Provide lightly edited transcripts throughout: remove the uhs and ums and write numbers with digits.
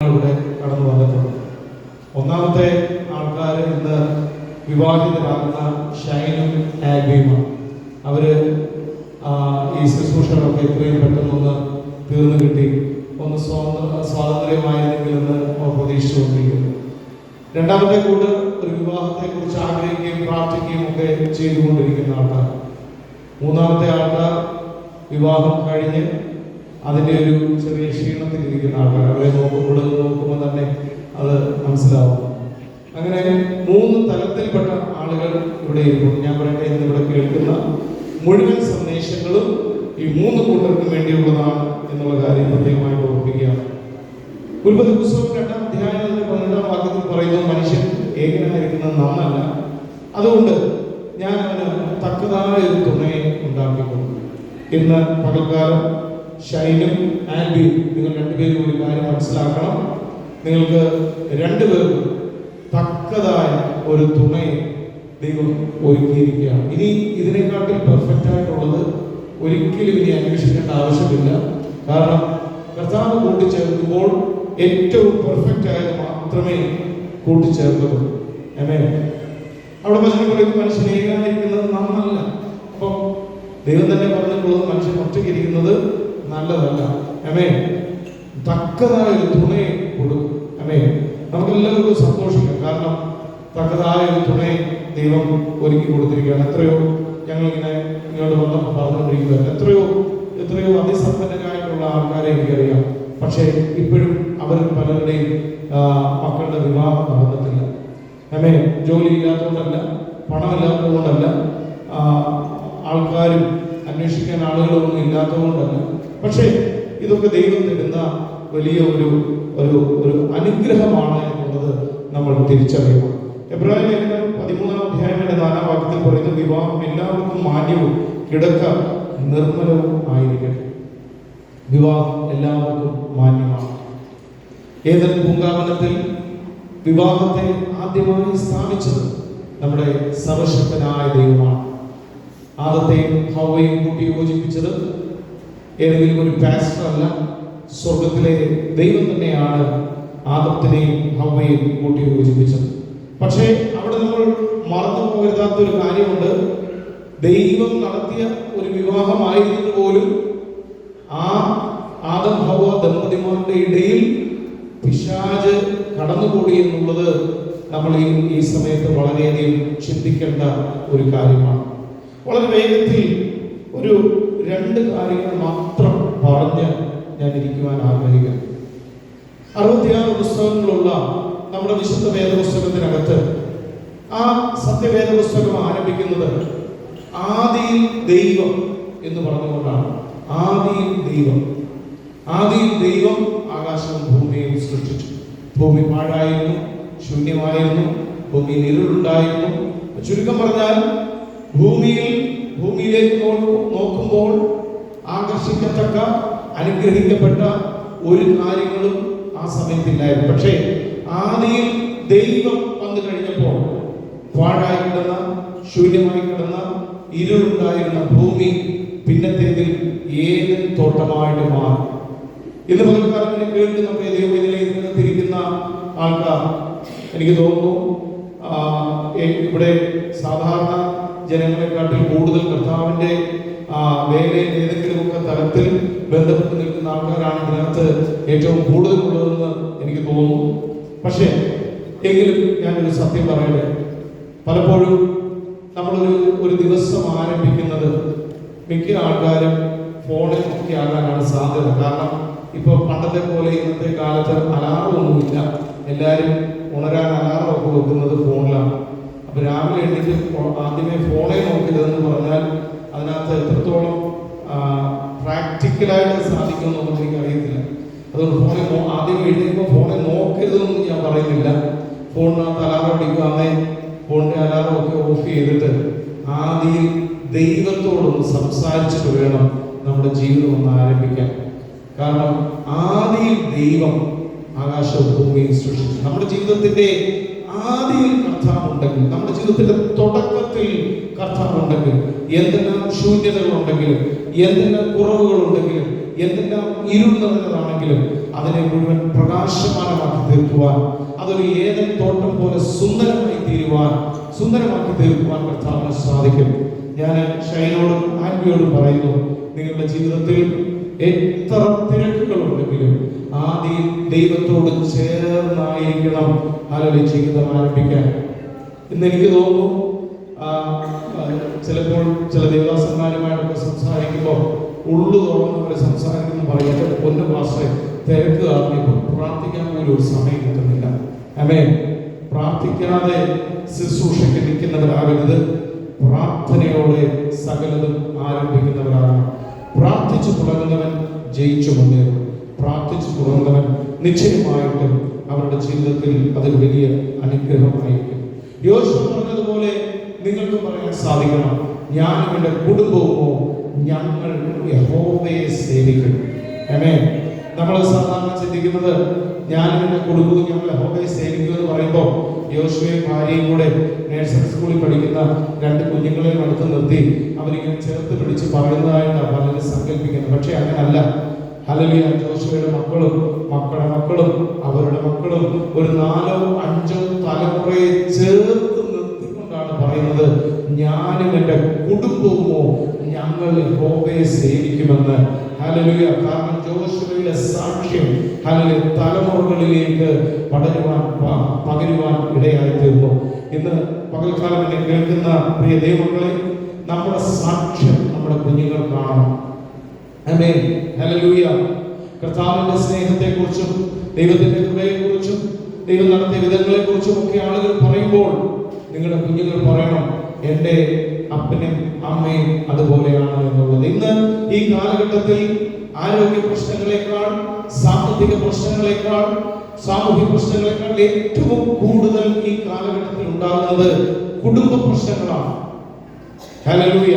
ഇവിടെ കടന്നു വന്നിട്ടുണ്ട്. ഒന്നാമത്തെ ആൾക്കാർ ഇന്ന് വിവാഹിതരാകുന്ന ഷൈനും ആൽബിയുമാണ്. അവര് ഈ ശുശ്രൂഷകളൊക്കെ എത്രയും പെട്ടെന്നൊന്ന് തീർന്നു കിട്ടി ഒന്ന് സ്വാതന്ത്ര്യമായിരുന്നെങ്കിലെന്ന് പ്രതീക്ഷിച്ചുകൊണ്ടിരിക്കുന്നു. രണ്ടാമത്തെ കൂട്ട് ഒരു വിവാഹത്തെ കുറിച്ച് ആഗ്രഹിക്കുകയും പ്രാർത്ഥിക്കുകയും ഒക്കെ ചെയ്തുകൊണ്ടിരിക്കുന്ന ആൾക്കാർ. മൂന്നാമത്തെ ആൾക്കാർ വിവാഹം കഴിഞ്ഞ് അതിൻ്റെ ഒരു ചെറിയ ക്ഷീണത്തിലിരിക്കുന്ന ആൾക്കാർ. അവരെ നോക്കുമ്പോൾ തന്നെ അത് മനസ്സിലാവും. അങ്ങനെ മൂന്ന് തലത്തിൽപ്പെട്ട ആളുകൾ ഇവിടെ ഇരിക്കും. ഞാൻ പറയട്ടെ, ഇന്ന് ഇവിടെ കേൾക്കുന്ന മുഴുവൻ സന്ദേശങ്ങളും ഈ മൂന്ന് കൂട്ടർക്കും വേണ്ടിയുള്ളതാണ് എന്നുള്ള കാര്യം പ്രത്യേകമായിട്ട് ഓർപ്പിക്കുകയാണ്. ഉൽപ്പത്തി പുസ്തകം 2-ാം അധ്യായം 12-ാം വാക്യത്തിൽ പറയുന്നു, മനുഷ്യൻ ഏകനായിരിക്കുന്നത് നന്നല്ല, അതുകൊണ്ട് ഞാൻ അവന് തക്കതായ ഒരു തുണയെ ഉണ്ടാക്കിക്കൊണ്ടു. ഇന്ന് പകൽക്കാലം ഷൈനും ആൽബിയും നിങ്ങൾ രണ്ടുപേരും ഒരു കാര്യം മനസ്സിലാക്കണം. നിങ്ങൾക്ക് രണ്ടുപേർക്കും തക്കതായ ഒരു തുണയെ ദൈവം ഒരുക്കിയിരിക്കുകയാണ്. ഇനി ഇതിനെക്കാട്ടിൽ പെർഫെക്റ്റ് ആയിട്ടുള്ളത് ഒരിക്കലും ഇനി അന്വേഷിക്കേണ്ട ആവശ്യമില്ല. കാരണം കർത്താവ് കൂട്ടിച്ചേർക്കുമ്പോൾ ഏറ്റവും പെർഫെക്റ്റ് ആയത് മാത്രമേ കൂട്ടിച്ചേർക്കുള്ളൂ. അവിടെ വചനം മനുഷ്യൻ ഏകായിരിക്കുന്നത് നന്നല്ല. അപ്പം ദൈവം തന്നെ പറഞ്ഞിട്ടുള്ളത് മനുഷ്യൻ ഒറ്റയ്ക്കിരിക്കുന്നത് നല്ലതല്ല. തക്കതായ ഒരു തുണയെ കൊടുക്കും. നമുക്കെല്ലാവർക്കും സന്തോഷിക്കാം. കാരണം തക്കതായ ഒരു തുണയെ ദൈവം ഒരുക്കി കൊടുത്തിരിക്കുകയാണ്. എത്രയോ ഞങ്ങളിങ്ങനെ ഇങ്ങോട്ട് വന്നപ്പോൾ പറഞ്ഞുകൊണ്ടിരിക്കുകയാണ്. എത്രയോ അതിസമ്പന്നരായിട്ടുള്ള ആൾക്കാരെ എനിക്കറിയാം. പക്ഷേ ഇപ്പോഴും അവർ പലരുടെയും മക്കളുടെ വിവാഹം നടന്നിട്ടില്ല. ജോലി ഇല്ലാത്തതുകൊണ്ടല്ല, പണമില്ലാത്തതുകൊണ്ടല്ല, ആൾക്കാരും അന്വേഷിക്കാൻ ആളുകളൊന്നും ഇല്ലാത്തതുകൊണ്ടല്ല. പക്ഷേ ഇതൊക്കെ ദൈവം തരുന്ന വലിയ ഒരു അനുഗ്രഹമാണ് എന്നുള്ളത് നമ്മൾ തിരിച്ചറിയണം. എബ്രായ ലേഖനം 13-ാം അധ്യായം 4-ാം വാക്യത്തിൽ പറയുന്നത്, വിവാഹം എല്ലാവർക്കും മാന്യവും കിടക്ക നിർമ്മലവും ആയിരിക്കട്ടെ. വിവാഹം എല്ലാവർക്കും മാന്യമാണ്. ഏദൻ പൂങ്കാവനത്തിൽ വിവാഹത്തെ ആദ്യമായി സ്ഥാപിച്ചത് നമ്മുടെ സർവശക്തനായ ദൈവമാണ്. ആദത്തെയും ഹവ്വയും കൂട്ടി യോജിപ്പിച്ചത് ഏതെങ്കിലും ഒരു പാസ്റ്റർ അല്ല, സ്വർഗത്തിലെ ദൈവം തന്നെയാണ് ആദത്തിനെയും ഹവ്വയും കൂട്ടി യോജിപ്പിച്ചത്. പക്ഷേ അവിടെ നമ്മൾ മറന്നു പോകരുതാത്തൊരു കാര്യമുണ്ട്. ദൈവം നടത്തിയ ഒരു വിവാഹമായിരുന്നിട്ട് പോലും ആ ആദം ഹവ്വ ദമ്പതിമാരുടെ ഇടയിൽ പിശാച് കടന്നുകൂടി എന്നുള്ളത് നമ്മൾ ഈ സമയത്ത് വളരെയധികം ചിന്തിക്കേണ്ട ഒരു കാര്യമാണ്. വളരെ വേഗത്തിൽ ഒരു 2 കാര്യങ്ങൾ മാത്രം പറഞ്ഞ് ഞാൻ ഇരിക്കുവാൻ ആഗ്രഹിക്കുന്നു. 66 പുസ്തകങ്ങളുള്ള നമ്മുടെ വിശുദ്ധ വേദപുസ്തകത്തിനകത്ത് ആ സത്യവേദ പുസ്തകം ആരംഭിക്കുന്നത് ആദിയിൽ ദൈവം എന്ന് പറഞ്ഞുകൊണ്ടാണ്. ആദിയിൽ ദൈവം ആകാശവും ഭൂമിയും സൃഷ്ടിച്ചു. ഭൂമി പാഴായിരുന്നു, ശൂന്യമായിരുന്നു, ഭൂമിയിൽ ഇരുളുണ്ടായിരുന്നു. ചുരുക്കം പറഞ്ഞാൽ ഭൂമിയിലേക്ക് നോക്കുമ്പോൾ ആകർഷിക്കത്തക്ക അനുഗ്രഹിക്കപ്പെട്ട ഒരു കാര്യങ്ങളും ആ സമയത്തില്ലായിരുന്നു. പക്ഷേ ആദിയിൽ ദൈവം വന്നു കഴിഞ്ഞപ്പോൾ പാഴായി കിടന്ന, ശൂന്യമായി കിടന്ന, ഇരുളുണ്ടായിരുന്ന ഭൂമി പിന്നത്തേതിൽ ഏതൻ തോട്ടമായിട്ട് മാറി. ഇന്ന് പകൽക്കാലം കേൾക്കുന്ന ദൈവത്തിലേക്ക് തിരിക്കുന്ന ആൾക്കാർ എനിക്ക് തോന്നുന്നു ഇവിടെ സാധാരണ ജനങ്ങളെക്കാട്ടിൽ കൂടുതൽ കർത്താവിന്റെ വേലയിൽ ഏതെങ്കിലുമൊക്കെ തലത്തിൽ ബന്ധപ്പെട്ട് നിൽക്കുന്ന ആൾക്കാരാണ് ഇതിനകത്ത് ഏറ്റവും കൂടുതലുള്ളതെന്ന് എനിക്ക് തോന്നുന്നു. പക്ഷേ എങ്കിലും ഞാനൊരു സത്യം പറയട്ടെ, പലപ്പോഴും നമ്മളൊരു ദിവസം ആരംഭിക്കുന്നത് മിക്ക ആൾക്കാരും ഫോണിൽ നോക്കിയാകാനാണ് സാധ്യത. കാരണം ഇപ്പോൾ പണ്ടത്തെ പോലെ ഇന്നത്തെ കാലത്ത് അലാറമൊന്നുമില്ല. എല്ലാവരും ഉണരാൻ അലാറമൊക്കെ വെക്കുന്നത് ഫോണിലാണ്. അപ്പൊ രാവിലെ എണീറ്റ് ആദ്യമേ ഫോണെ നോക്കരുതെന്ന് പറഞ്ഞാൽ അതിനകത്ത് എത്രത്തോളം പ്രാക്ടിക്കലായിട്ട് സാധിക്കുമെന്നൊന്നും എനിക്ക് അറിയത്തില്ല. അതുകൊണ്ട് ആദ്യം എഴുതിയപ്പോൾ ഫോണെ നോക്കരുതെന്നൊന്നും ഞാൻ പറയുന്നില്ല. ഫോണിനകത്ത് അലാറം അടിക്കുക, ഫോണിന്റെ അലാറം ഒക്കെ ഓഫ് ചെയ്തിട്ട് ആദ്യം ദൈവത്തോടൊന്ന് സംസാരിച്ചിട്ട് വേണം നമ്മുടെ ജീവിതം ഒന്ന് ആരംഭിക്കാൻ. കാരണം ആദ്യം ദൈവം ആകാശവും ഭൂമിയും സൃഷ്ടിച്ചു. നമ്മുടെ ജീവിതത്തിന്റെ ആദിയിൽ കർത്താവുണ്ടെങ്കിൽ, നമ്മുടെ ജീവിതത്തിന്റെ തുടക്കത്തിൽ കർത്താവുണ്ടെങ്കിൽ, എന്തെല്ലാം ശൂന്യതകളുണ്ടെങ്കിലും, എന്തെല്ലാം കുറവുകളുണ്ടെങ്കിലും, എന്തെല്ലാം ഇരുൾ നിറഞ്ഞതാണെങ്കിലും അതിനെ മുഴുവൻ പ്രകാശമാനമാക്കി തീർക്കുവാൻ, അതൊരു ഏദൻ തോട്ടം പോലെ സുന്ദരമാക്കി തീർക്കുവാൻ കർത്താവിന് സാധിക്കും. ഞാൻ ഷൈനോടും ആൻവിയോടും പറയുന്നു, നിങ്ങളുടെ ജീവിതത്തിൽ എത്ര തിരക്കുകളുണ്ടെങ്കിലും ആദ്യം ദൈവത്തോട് ചേർന്നായിരിക്കണം അല്ലെങ്കിൽ ജീവിതം ആരംഭിക്കാൻ. ഇന്ന് എനിക്ക് തോന്നുന്നു, ചിലപ്പോൾ ചില ദേവദാസന്മാരുമായിട്ടൊക്കെ സംസാരിക്കുമ്പോൾ ഉള്ളു തുറന്നവരെ സംസാരിക്കുന്നു പറയും, എൻ്റെ പൊന്നു പാസ്റ്ററെ തിരക്ക് കാരണപ്പോൾ പ്രാർത്ഥിക്കാൻ പോലും ഒരു സമയം കിട്ടുന്നില്ല. ആമേൻ. പ്രാർത്ഥിക്കാതെ ശുശ്രൂഷയ്ക്ക് നിൽക്കുന്നവരാകരുത്, പ്രാർത്ഥനയോടെ സകലതും ആരംഭിക്കുന്നവരാകണം. പ്രാർത്ഥിച്ചു തുടങ്ങുന്നവൻ ജയിച്ചു മുന്നേറും. പ്രാർത്ഥിച്ചു തുടങ്ങുന്നവൻ നിശ്ചയമായിട്ടും അവരുടെ ജീവിതത്തിൽ അതൊരു വലിയ അനുഗ്രഹമായിരിക്കും. യോശുവ പറഞ്ഞതുപോലെ നിങ്ങൾക്ക് പറയാൻ സാധിക്കണം, ഞാനും എൻ്റെ കുടുംബവുമോ ഞങ്ങൾ യഹോവയെ സേവിക്കും. ആമേൻ. നമ്മൾ സാധാരണ ചിന്തിക്കുന്നത് ഞാനും എൻ്റെ കുടുംബവും ഞങ്ങൾ യഹോവയെ സേവിക്കും എന്ന് പറയുമ്പോൾ യോശുവയും ഭാര്യയും കൂടെ നേഴ്സറി സ്കൂളിൽ പഠിക്കുന്ന 2 കുഞ്ഞുങ്ങളെയും അടുത്ത് നിർത്തി അവരിങ്ങനെ ചേർത്ത് പിടിച്ച് പറയുന്നതായിട്ടാണ് പലരും സങ്കല്പിക്കുന്നത്. പക്ഷെ അങ്ങനല്ല. ഹല്ലേലൂയ. യോശുവയുടെ മക്കളും മക്കളുടെ മക്കളും അവരുടെ മക്കളും ഒരു 4 5 തലമുറയെ ചേർത്ത് നിർത്തിക്കൊണ്ടാണ് പറയുന്നത്, ഞാനും എൻ്റെ കുടുംബവുമോ ഞങ്ങൾ യഹോവയെ സേവിക്കുമെന്ന്. ഹല്ലേലൂയ. കാരണം യോശുവയുടെ സാക്ഷ്യം ഹല്ലേലൂയ തലമുറകളിലേക്ക് പകരുവാൻ ഇടയായി തീർന്നു. ഇന്ന് പകൽക്കാലം എന്നെ കേൾക്കുന്ന പ്രിയ ദൈവമക്കളെ, നമ്മുടെ സാക്ഷ്യം നമ്മുടെ കുഞ്ഞുങ്ങൾ കാണണം. ആമേൻ. ഹല്ലേലൂയ. കർത്താവിന്റെ സ്നേഹത്തെക്കുറിച്ചും ദൈവത്തിന്റെ കൃപയെക്കുറിച്ചും ദൈവം നടത്തിയ വിധങ്ങളെക്കുറിച്ചും ഒക്കെ ആളുകൾ പറയുമ്പോൾ നിങ്ങളുടെ കുഞ്ഞുങ്ങൾ പറയണം, എൻ്റെ അപ്പനും അമ്മയും അതുപോലെയാണ് എന്നുള്ളത്. ഇന്ന് ഈ കാലഘട്ടത്തിൽ ആരോഗ്യ പ്രശ്നങ്ങളെക്കാൾ, സാമ്പത്തിക പ്രശ്നങ്ങളെക്കാൾ, സാമൂഹിക പ്രശ്നങ്ങളെക്കാൾ ഏറ്റവും കൂടുതൽ ഈ കാലഘട്ടത്തിൽ ഉണ്ടാകുന്നത് കുടുംബ പ്രശ്നങ്ങളാണ്. ഹല്ലേലൂയ.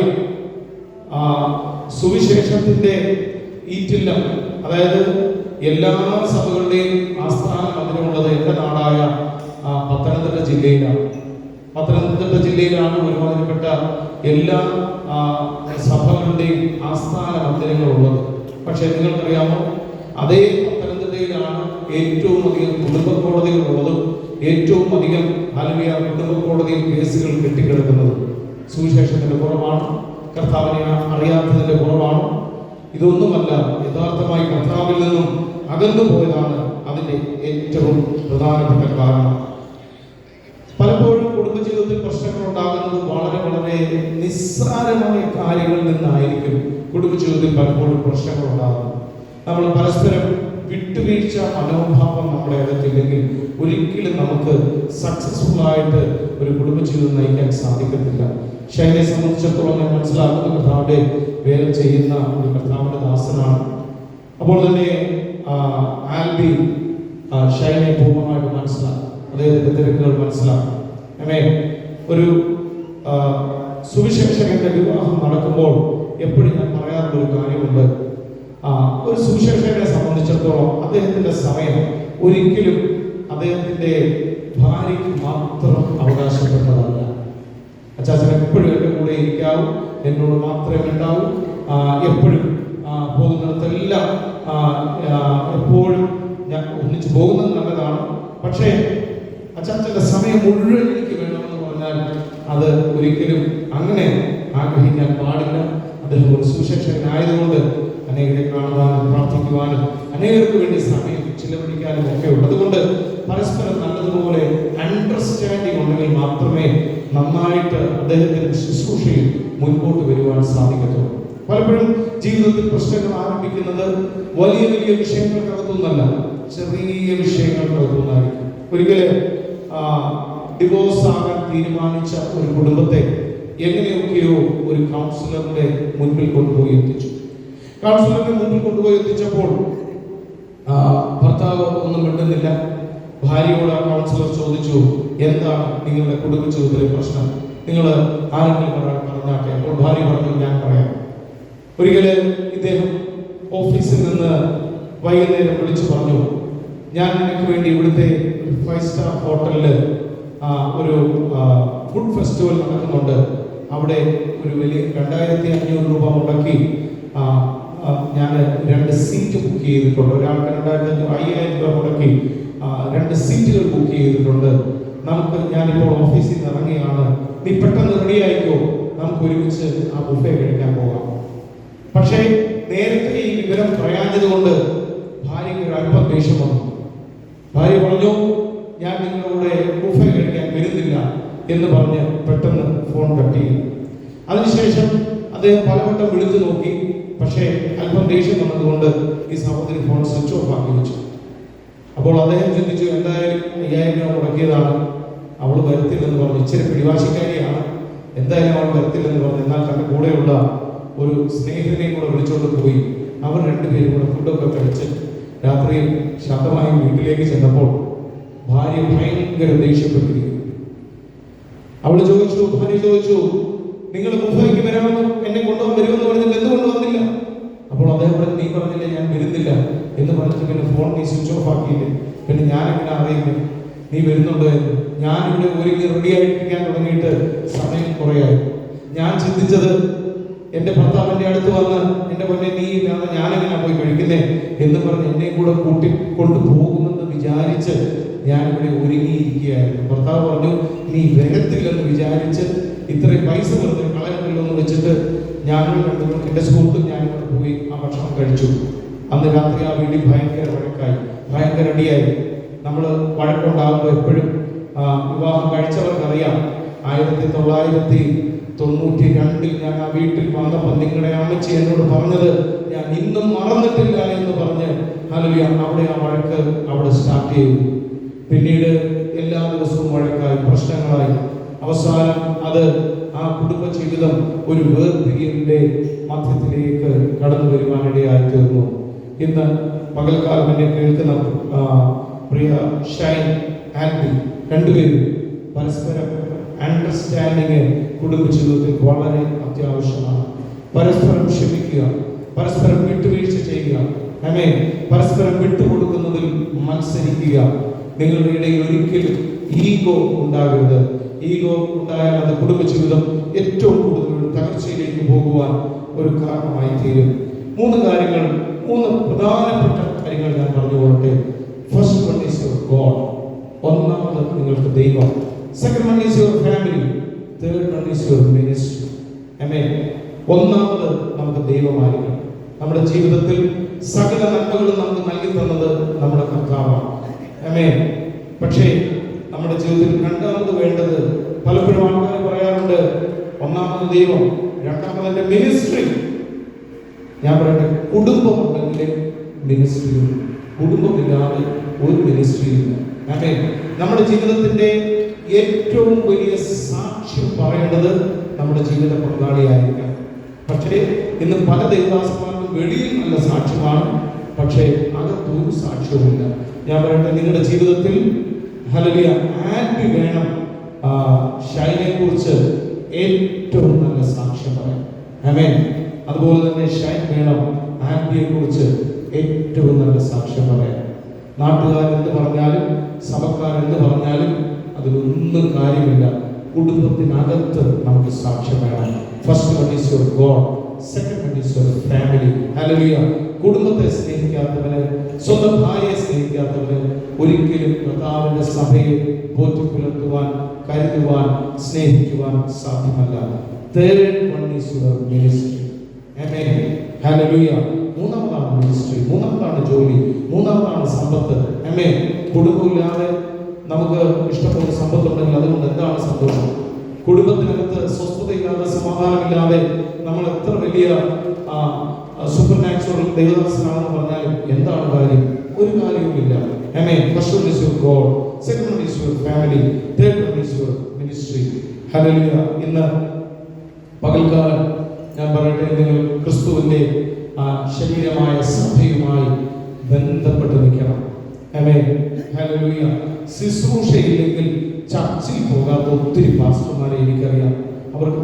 സുവിശേഷത്തിന്റെ ഈറ്റില്ലം, അതായത് എല്ലാ സഭകളുടെയും ആസ്ഥാന മന്ദിരമുള്ളത് എൻ്റെ നാടായ പത്തനംതിട്ട ജില്ലയിലാണ്. പത്തനംതിട്ട ജില്ലയിലാണ് ഒരുമാതിരിപ്പെട്ട എല്ലാ സഭകളുടെയും ആസ്ഥാന മന്ദിരങ്ങളുള്ളത്. പക്ഷെ നിങ്ങൾക്കറിയാമോ, അതേ പത്തനംതിട്ടയിലാണ് ഏറ്റവും അധികം കുടുംബ കോടതികളുള്ളതും ഏറ്റവും അധികം ഹല്ലേലൂയ കുടുംബ കോടതിയിൽ കേസുകൾ കെട്ടിക്കിടക്കുന്നത്. സുവിശേഷത്തിന്റെ കുറവാണ്, കർത്താവിനെ അറിയാത്തതിന്റെ കുറവാണ്. ഇതൊന്നുമല്ല, യഥാർത്ഥമായി കർത്താവിൽ നിന്നും അകന്നു പോയതാണ് അതിന്റെ ഏറ്റവും പ്രധാനപ്പെട്ട കാരണം. പലപ്പോഴും കുടുംബജീവിതത്തിൽ പ്രശ്നങ്ങൾ ഉണ്ടാകുന്നത് വളരെ വളരെ നിസ്സാരമായ കാര്യങ്ങളിൽ നിന്നായിരിക്കും. കുടുംബജീവിതത്തിൽ പലപ്പോഴും പ്രശ്നങ്ങൾ ഉണ്ടാകുന്നത് നമ്മൾ പരസ്പരം വിട്ടുവീഴ്ച മനോഭാവം നമ്മുടെ അകത്തില്ലെങ്കിൽ ഒരിക്കലും നമുക്ക് സക്സസ്ഫുൾ ആയിട്ട് ഒരു കുടുംബജീവിതം നയിക്കാൻ സാധിക്കത്തില്ല. ഷൈനെ സംബന്ധിച്ചിടത്തോളം ഞാൻ മനസ്സിലാക്കുന്ന കർത്താവിന്റെ വേല ചെയ്യുന്ന ഒരു കർത്താവിന്റെ ദാസനാണ്. അപ്പോൾ തന്നെ ആൽബി ഷൈനെ പൂർണ്ണമായിട്ട് മനസ്സിലാക്കും, അദ്ദേഹത്തിന്റെ തിരക്കുകൾ മനസ്സിലാക്കും. ഒരു സുവിശേഷകന്റെ വിവാഹം നടക്കുമ്പോൾ എപ്പോഴും ഞാൻ പറയാറുള്ള ഒരു കാര്യമുണ്ട്, ഒരു സുവിശേഷകനെ സംബന്ധിച്ചിടത്തോളം അദ്ദേഹത്തിന്റെ സമയം ഒരിക്കലും അദ്ദേഹത്തിന്റെ ഭാര്യയ്ക്ക് മാത്രം അവകാശപ്പെട്ടതല്ല. അച്ചാച്ചൻ എപ്പോഴും എൻ്റെ കൂടെ ഇരിക്കാവും, എന്നോട് മാത്രമേ ഉണ്ടാവൂ, എപ്പോഴും പോകുന്നിടത്തെല്ലാം എപ്പോഴും ഞാൻ ഒന്നിച്ച് പോകുന്നത് നല്ലതാണ്. പക്ഷേ അച്ചാച്ചൻ്റെ സമയം മുഴുവൻ എനിക്ക് വേണമെന്ന് പറഞ്ഞാൽ അത് ഒരിക്കലും അങ്ങനെ ആഗ്രഹിക്കാൻ പാടില്ല. അദ്ദേഹം ഒരു സുവിശേഷകനായതുകൊണ്ട് അനേകരെ കാണുവാനും പ്രാർത്ഥിക്കുവാനും അനേകർക്ക് വേണ്ടി സമയം ചിലവഴിക്കാനും ഒക്കെ ഉണ്ട്. അതുകൊണ്ട് പരസ്പരം നല്ലതുപോലെ അണ്ടർസ്റ്റാൻഡിങ് ഉണ്ടെങ്കിൽ മാത്രമേ നന്നായിട്ട് അദ്ദേഹത്തിന്റെ ശുശ്രൂഷയിൽ മുൻപോട്ട് വരുവാൻ സാധിക്കത്തുള്ളൂ. പലപ്പോഴും ജീവിതത്തിൽ പ്രശ്നങ്ങൾ ആരംഭിക്കുന്നത് വലിയ വലിയ വിഷയങ്ങൾക്കകത്തുനിന്നല്ല, ചെറിയ വിഷയങ്ങൾക്കകത്തുനിന്നായിരിക്കും. ഒരിക്കലും ഡിവോഴ്സ് ആകാൻ തീരുമാനിച്ച ഒരു കുടുംബത്തെ എങ്ങനെയൊക്കെയോ ഒരു കൗൺസിലറിന്റെ മുൻപിൽ കൊണ്ടുപോയി എത്തിച്ചു. കൗൺസിലറിന്റെ മുൻപിൽ കൊണ്ടുപോയി എത്തിച്ചപ്പോൾ ഭർത്താവ് ഒന്നും മിണ്ടുന്നില്ല. ഭാര്യയോട് ആ കൗൺസിലർ ചോദിച്ചു, എന്താണ് നിങ്ങളുടെ കുടുംബ ജീവിതത്തിലെ പ്രശ്നം? നിങ്ങൾ ആരെങ്കിലും ഒരാൾ പറഞ്ഞാട്ടെ. അപ്പോൾ ഭാര്യ പറഞ്ഞു, ഞാൻ പറയാം. ഒരിക്കല് ഇദ്ദേഹം ഓഫീസിൽ നിന്ന് വൈകുന്നേരം വിളിച്ചു പറഞ്ഞു, ഞാൻ നിനക്ക് വേണ്ടി ഇവിടുത്തെ ഒരു 5 സ്റ്റാർ ഹോട്ടലില് ഒരു ഫുഡ് ഫെസ്റ്റിവൽ നടക്കുന്നുണ്ട്. അവിടെ ഒരു വലിയ 2500 രൂപ മുടക്കി ഞാൻ 2 സീറ്റ് ബുക്ക് ചെയ്തിട്ടുണ്ട്. ഒരാൾക്ക് 2,500 രൂപ മുടക്കി 2 സീറ്റുകൾ ബുക്ക് ചെയ്തിട്ടുണ്ട്. ഞാനിപ്പോൾ ഓഫീസിൽ നിന്ന് ഇറങ്ങിയാണ്, നീ പെട്ടെന്ന് റെഡി ആയിക്കോ, നമുക്ക് ഒരുമിച്ച് ആ ബുഫേ കഴിക്കാൻ പോകാം. പക്ഷേ നേരത്തെ ഈ വിവരം പറയാഞ്ഞത് കൊണ്ട് ഭാര്യയ്ക്ക് ഒരു അല്പം ദേഷ്യം വന്നു. ഭാര്യ പറഞ്ഞു, ഞാൻ നിങ്ങളുടെ ബുഫേ കഴിക്കാൻ വരുന്നില്ല എന്ന് പറഞ്ഞ് പെട്ടെന്ന് ഫോൺ കട്ട് ചെയ്തു. അതിനുശേഷം അദ്ദേഹം പലവട്ടം വിളിച്ചു നോക്കി. പക്ഷേ അല്പം ദേഷ്യം വന്നതുകൊണ്ട് ഈ സഹോദരി ഫോൺ സ്വിച്ച് ഓഫ് ആക്കി വെച്ചു. അപ്പോൾ അദ്ദേഹം ചിന്തിച്ചു, എന്തായാലും 5000 രൂപ മുടക്കിയതാണ്, അവൾ വരത്തില്ലെന്ന് പറഞ്ഞു. ഇച്ചിരി പിടിവാശിക്കാരിയാണ്, എന്തായാലും അവൾ വരത്തില്ലെന്ന് പറഞ്ഞു. എന്നാൽ തൻ്റെ കൂടെയുള്ള ഒരു സ്നേഹിതനെയും കൂടെ വിളിച്ചുകൊണ്ട് പോയി. അവർ രണ്ടുപേരും കൂടെ ഫുഡൊക്കെ കഴിച്ച് രാത്രിയിൽ ശാന്തമായി വീട്ടിലേക്ക് ചെന്നപ്പോൾ ഭാര്യ ഭയങ്കര ദേഷ്യപ്പെട്ടിരിക്കുന്നു. ഭാര്യ ചോദിച്ചു, നിങ്ങൾ ബുഫേക്ക് വരാമെന്ന് എന്നെ കൊണ്ടുപോകാൻ വരുമെന്ന് പറഞ്ഞിട്ട് എന്തുകൊണ്ട് വന്നില്ല? അപ്പോൾ അദ്ദേഹം പറഞ്ഞു, നീ പറഞ്ഞില്ലേ ഞാൻ വരുന്നില്ല എന്ന് പറഞ്ഞിട്ട് പിന്നെ ഫോൺ നീ സ്വിച്ച് ഓഫ് ആക്കിയില്ലേ, പിന്നെ ഞാൻ എങ്ങനെ അറിയുന്നു നീ വരുന്നുണ്ടോ എന്ന്? ഞാനിവിടെ ഒരുങ്ങി റെഡി ആയിട്ടിരിക്കാൻ തുടങ്ങിയിട്ട് സമയം കുറയായി. ഞാൻ ചിന്തിച്ചത് എൻ്റെ ഭർത്താവിൻ്റെ അടുത്ത് വന്ന് എൻ്റെ പൊന്നെ നീ ഇല്ലാതെ ഞാനെങ്ങനെ പോയി കഴിക്കുന്നേ എന്ന് പറഞ്ഞ് എന്നെ കൂടെ കൂട്ടി കൊണ്ടുപോകുമെന്ന് വിചാരിച്ച് ഞാനിവിടെ ഒരുങ്ങിയിരിക്കുകയായിരുന്നു. ഭർത്താവ് പറഞ്ഞു, നീ വരത്തില്ലെന്ന് വിചാരിച്ച് ഇത്രയും പൈസ വെറുതെ കളയണമല്ലോ എന്ന് വെച്ചിട്ട് ഞാനും എൻ്റെ സുഹൃത്തും ഞാനിവിടെ പോയി ആ ഭക്ഷണം കഴിച്ചു. അന്ന് രാത്രി ആ വീട്ടിൽ ഭയങ്കര വഴക്കായി, ഭയങ്കര അടിയായി. നമ്മൾ വഴക്കുണ്ടാകുമ്പോൾ എപ്പോഴും വിവാഹം കഴിച്ചവർക്കറിയാം, 1992 ഞാൻ ആ വീട്ടിൽ വന്നപ്പോൾ നിങ്ങളുടെ അമ്മച്ചി എന്നോട് പറഞ്ഞത് ഞാൻ ഇന്നും മറന്നിട്ടില്ല എന്ന് പറഞ്ഞ് ഹല്ലേലൂയ അവിടെ ആ വഴക്ക് അവിടെ സ്റ്റാർട്ട് ചെയ്തു. പിന്നീട് എല്ലാ ദിവസവും വഴക്കായി, പ്രശ്നങ്ങളായി. അവസാനം അത് ആ കുടുംബ ജീവിതം ഒരു വേർപിരിയലിന്റെ മധ്യത്തിലേക്ക് കടന്നു വരുവാനിടയായി തീർന്നു. ഇന്ന് പകൽക്കാലം എന്നെ കേൾക്കുന്ന പ്രിയ ഷൈൻ ആൻഡി രണ്ടുപേരും പരസ്പരം അണ്ടർസ്റ്റാൻഡിങ് കുടുംബ ജീവിതത്തിൽ വളരെ അത്യാവശ്യമാണ്. പരസ്പരം ക്ഷമിക്കുക, പരസ്പരം വിട്ടുവീഴ്ച ചെയ്യുക, പരസ്പരം വിട്ടുകൊടുക്കുന്നതിൽ മത്സരിക്കുക. നിങ്ങളുടെ ഇടയിൽ ഒരിക്കലും ഈഗോ ഉണ്ടാകരുത്. ഈഗോ ഉണ്ടായാൽ അത് കുടുംബജീവിതം ഏറ്റവും കൂടുതൽ തകർച്ചയിലേക്ക് പോകുവാൻ ഒരു കാരണമായി തീരും. 3 പ്രധാനപ്പെട്ട കാര്യങ്ങൾ ഞാൻ പറഞ്ഞുകൊള്ളട്ടെ. First one is your God. ഒന്നാമത് നിങ്ങൾക്ക് ദൈവം. Second one is your family. Third one is your ministry. ഒന്നാമത് നമുക്ക് ദൈവമായിരിക്കണം. നമ്മുടെ ജീവിതത്തിൽ സകല നന്മകളും നമുക്ക് നൽകി തന്നത് നമ്മുടെ കർത്താവാണ്. പക്ഷേ നമ്മുടെ ജീവിതത്തിൽ രണ്ടാമത് വേണ്ടത്, പലപ്പോഴും ആൾക്കാർ പറയാറുണ്ട്, ഒന്നാമത് ദൈവം, രണ്ടാമത് മിനിസ്ട്രി. ഞാൻ പറയട്ടെ, കുടുംബം ഉണ്ടെങ്കിൽ മിനിസ്ട്രി. കുടുംബമില്ലാതെ ഒരു മിനിസ്ട്രി ഇല്ല. നമ്മുടെ ജീവിതത്തിന്റെ ഏറ്റവും വലിയ സാക്ഷ്യം പറയേണ്ടത് നമ്മുടെ ജീവിത പങ്കാളിയായിരിക്കണം. പക്ഷേ ഇന്ന് പല ദൈവദാസന്മാർക്കും വെളിയിൽ നല്ല സാക്ഷ്യമാണ്, പക്ഷേ അകത്തൊരു സാക്ഷ്യവുമില്ല. ഞാൻ പറയട്ടെ, നിങ്ങളുടെ ജീവിതത്തിൽ ഹല്ലേലൂയ ആൻഡി വേണം ഷൈനെ കുറിച്ച് ഏറ്റവും നല്ല സാക്ഷ്യം പറയാം. അതുപോലെ തന്നെ ഷൈൻ വേണം ആൻഡിയെ കുറിച്ച് ഏറ്റവും നല്ല സാക്ഷ്യം പറയാം. നാട്ടുകാരെന്ത് പറഞ്ഞാലും സഭക്കാരെന്ത് പറഞ്ഞാലും അതിലൊന്നും കാര്യമില്ല. കുടുംബത്തിനകത്ത് നമുക്ക് സാക്ഷ്യം വേണം. First one is your God, second one is your family. Hallelujah. കുടുംബത്തെ സ്നേഹിക്കാത്തവന്, സ്വന്തം ഭാര്യയെ സ്നേഹിക്കാത്തവന് ഒരിക്കലും കർത്താവിന്റെ സഭയെ പോറ്റിപ്പുലർത്തുവാൻ, കരുതുവാൻ, സ്നേഹിക്കുവാൻ സാധ്യമല്ല. Third one is your ministry. Hallelujah. മൂന്നാമതാണ് മിനിസ്ട്രി, മൂന്നാമതാണ് ജോലി, മൂന്നാമതാണ് സമ്പത്ത്. കുടുംബമില്ലാതെ നമുക്ക് ഇഷ്ടപ്പെട്ട സമ്പത്തുണ്ടെങ്കിൽ അതുകൊണ്ട് എന്താണ് സന്തോഷം? കുടുംബത്തിനകത്ത് സ്വസ്ഥതയില്ലാതെ, സമാധാനമില്ലാതെ നമ്മൾ എത്ര വലിയ സൂപ്പർ നാച്ചുറൽ ദൈവദാസനാണെന്ന് പറഞ്ഞാലും എന്താണ് കാര്യം? ഒരു കാര്യവുമില്ല. First one is your God, second one is your family, third one is your ministry. Hallelujah. ഇന്ന് പകൽക്കാലം ഞാൻ പറയട്ടെ, നിങ്ങൾ ക്രിസ്തുവിന്റെ ശരീരമായ സഭയുമായി ബന്ധപ്പെട്ട് നിൽക്കണം. ഹല്ലേലൂയ. ശുശ്രൂഷയില്ലെങ്കിൽ ചർച്ചിൽ പോകാത്ത ഒത്തിരി പാസ്റ്റർമാരെ എനിക്കറിയാം.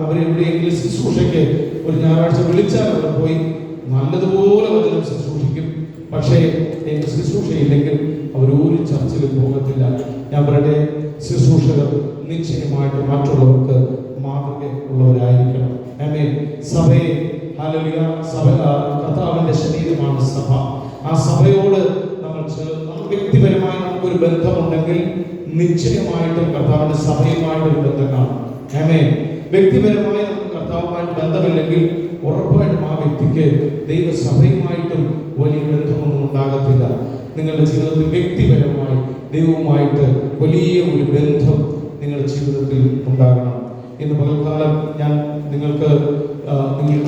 അവരെവിടെയെങ്കിലും ശുശ്രൂഷയ്ക്ക് ഒരു ഞായറാഴ്ച വിളിച്ചാൽ അവിടെ പോയി നല്ലതുപോലെ വചനം ശുശ്രൂഷിക്കും. പക്ഷേ ശുശ്രൂഷയില്ലെങ്കിൽ അവരൊരു ചർച്ചിലും പോകത്തില്ല. ഞാൻ പറയട്ടെ, ശുശ്രൂഷകർ നിശ്ചയമായിട്ട് മറ്റുള്ളവർക്ക് മാതൃക ഉള്ളവരായിരിക്കണം. സഭയെ ഹല്ലേലൂയ, കർത്താവിന്റെ ആ സഭയോട് നമ്മൾ വ്യക്തിപരമായി നമുക്കൊരു ബന്ധമുണ്ടെങ്കിൽ നിശ്ചയമായിട്ടും കർത്താവിന്റെ സഭയുമായിട്ടൊരു ബന്ധം കാണും. ആമേൻ. വ്യക്തിപരമായി നമുക്ക് കർത്താവുമായിട്ട് ബന്ധമില്ലെങ്കിൽ ഉറപ്പായിട്ടും ആ വ്യക്തിക്ക് ദൈവസഭയുമായിട്ടും വലിയ ബന്ധമൊന്നും ഉണ്ടാകത്തില്ല. നിങ്ങളുടെ ജീവിതത്തിൽ വ്യക്തിപരമായി ദൈവവുമായിട്ട് വലിയ ഒരു ബന്ധം നിങ്ങളുടെ ജീവിതത്തിൽ ഉണ്ടാകണം. ഇന്ന് പകൽക്കാലം ഞാൻ നിങ്ങൾക്ക്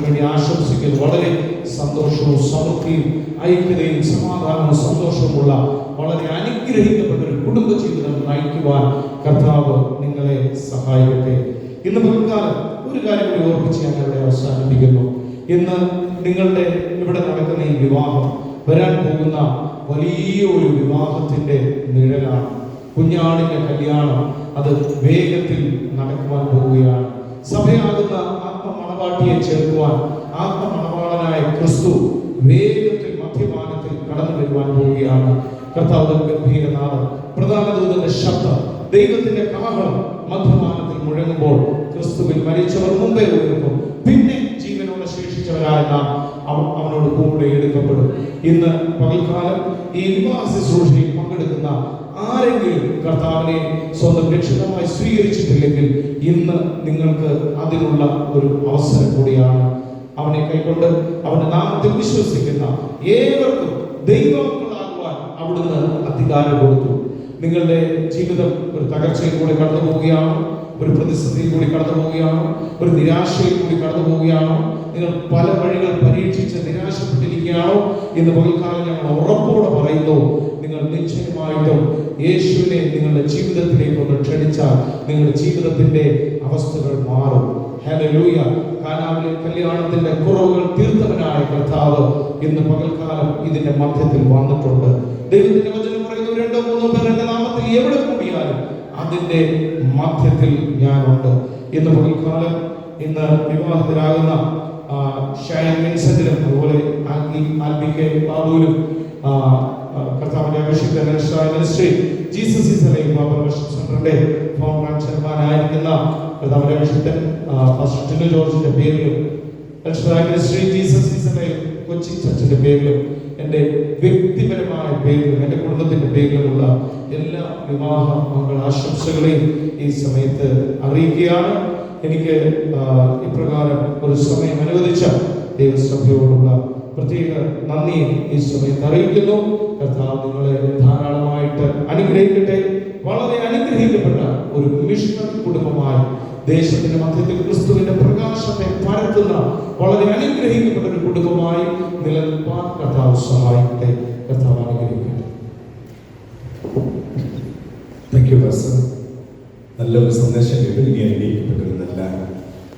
വേണ്ടി ആശംസിക്കുന്നു. വളരെ സന്തോഷവും സമൃദ്ധിയും ഐക്യതയും സമാധാനവും സന്തോഷവുമുള്ള വളരെ അനുഗ്രഹിക്കപ്പെട്ട ഒരു കുടുംബജീവിതം നയിക്കുവാൻ കർത്താവ് നിങ്ങളെ സഹായിക്കട്ടെ. ഇന്ന് പകൽക്കാലം ഒരു കാര്യം കൂടി ഓർമ്മിച്ച് ഞാൻ ഇവിടെ അവസാനിപ്പിക്കുന്നു. ഇന്ന് നിങ്ങളുടെ ഇവിടെ നടക്കുന്ന ഈ വിവാഹം വരാൻ പോകുന്ന വലിയ ഒരു വിവാഹത്തിന്റെ നിഴലാണ്. കുഞ്ഞാടിന്റെ കല്യാണം അത് വേഗത്തിൽ നടക്കുവാൻ പോവുകയാണ്. സഭയാകുന്ന ആത്മമണവാട്ടിയെ ചേർക്കുവാൻ ആത്മമണവാളനായ ക്രിസ്തു വേഗത്തിൽ മധ്യമാനത്തിൽ കടന്നു വരുവാൻ പോവുകയാണ്. കർത്താവ് ഗംഭീരനാഥം, പ്രധാന ദൂതന്റെ ശബ്ദം, ദൈവത്തിന്റെ കാഹളം മധ്യമാനത്തിൽ മുഴങ്ങുമ്പോൾ ക്രിസ്തുവിൽ മരിച്ചവർ മുമ്പേ ഉയർക്കും. പിന്നെ ജീവനോടെ ശേഷിച്ചവരായ നാം അവനോട് കൂടെ എടുക്കപ്പെടും. ഇന്ന് പകൽക്കാലം ഈ വിവാഹ ശുശ്രൂഷയിൽ പങ്കെടുക്കുന്ന ആരെങ്കിലും കർത്താവിനെ സ്വന്തം രക്ഷിതമായി സ്വീകരിച്ചിട്ടില്ലെങ്കിൽ ഇന്ന് നിങ്ങൾക്ക് അതിനുള്ള ഒരു അവസരം കൂടിയാണ്. അവനെ കൈക്കൊണ്ട് അവന്റെ നാമത്തിൽ വിശ്വസിക്കുന്ന ഏവർക്കും ദൈവമക്കളാകുവാൻ അവിടുന്ന് അധികാരം കൊടുത്തു. നിങ്ങളുടെ ജീവിതം ഒരു തകർച്ചയിൽ കൂടി കടന്നു പോവുകയാണോ? ഒരു പ്രതിസന്ധിയിൽ കൂടി കടന്നു പോവുകയാണോ? ഒരു നിരാശയിൽ കൂടി കടന്നു പോവുകയാണോ? നിങ്ങൾ പല വഴികൾ പരീക്ഷിച്ച് നിരാശപ്പെട്ടിരിക്കുകയാണോ? ഇന്ന് പകൽക്കാലം ഞങ്ങൾ ഉറപ്പോടെ പറയുന്നു, നിങ്ങൾ നിശ്ചയമായിട്ടും യേശുവിനെ നിങ്ങളുടെ ജീവിതത്തിലേക്ക് ഒന്ന് ക്ഷണിച്ചാൽ നിങ്ങളുടെ ജീവിതത്തിന്റെ അവസ്ഥകൾ മാറും. ഹല്ലേലൂയ. കാനാവിലെ കല്യാണത്തിന്റെ കുറവുകൾ തീർത്തവനായ കർത്താവ് ഇന്ന് പകൽക്കാലം ഇതിന്റെ മധ്യത്തിൽ വന്നിട്ടുണ്ട്. ദൈവത്തിന്റെ വചനം പറയുന്നു, 2-3 പേർ എന്റെ നാമത്തിൽ എവിടെ കൂടിയാലും അതിന്റെ മധ്യത്തിൽ ഞാനുണ്ട്. ഇന്ന് പകൽക്കാലം ഇന്ന് വിവാഹത്തിലാകുന്ന ഷൈൻ വിൻസെന്റിനും അതുപോലെ ആൽബിക്കെ ബാബുവിനും കർത്താവിന്റെ അഭിഷിക്ത ministry Jesus is alive global worship സെന്ററിന്റെ ഫൗണ്ടർ ചെയർമാനായിരിക്കുന്ന കർത്താവിന്റെ അഭിഷിക്തൻ ഫാസ്റ്റർ ടിനു ജോർജിന്റെ പേരിലും ministry Jesus is alive Kochi ചർച്ചിന്റെ പേരിലും എൻ്റെ വ്യക്തിപരമായ പേരിലും എൻ്റെ കുടുംബത്തിന്റെ പേരിലുമുള്ള എല്ലാ വിവാഹ മംഗള ആശംസകളെയും ഈ സമയത്ത് അറിയിക്കുകയാണ്. എനിക്ക് ഇപ്രകാരം ഒരു സമയം അനുവദിച്ച ദൈവസഭയോടുള്ള പ്രത്യേക നന്ദി ഈ സമയത്ത് അറിയിക്കുന്നു. കർത്താവ് നിങ്ങളെ ധാരാളമായിട്ട് അനുഗ്രഹിക്കട്ടെ. വളരെ അനുഗ്രഹിക്കപ്പെട്ട ഒരു മിഷണറി കുടുംബമായി ദേശത്തിന്റെ മധ്യത്തിൽ ക്രിസ്തുവിന്റെ പ്രകാശത്തെ പരത്തുന്ന വളരെ അനുഗ്രഹിക്കപ്പെട്ട ഒരു കുടുംബമായി നിലനിൽപ്പാൻ കർത്താവ് സഹായിക്കട്ടെ. കർത്താവ് അനുഗ്രഹിക്കട്ടെ. Thank you pastor. നല്ലൊരു സന്ദേശം കേട്ടു. ഇനി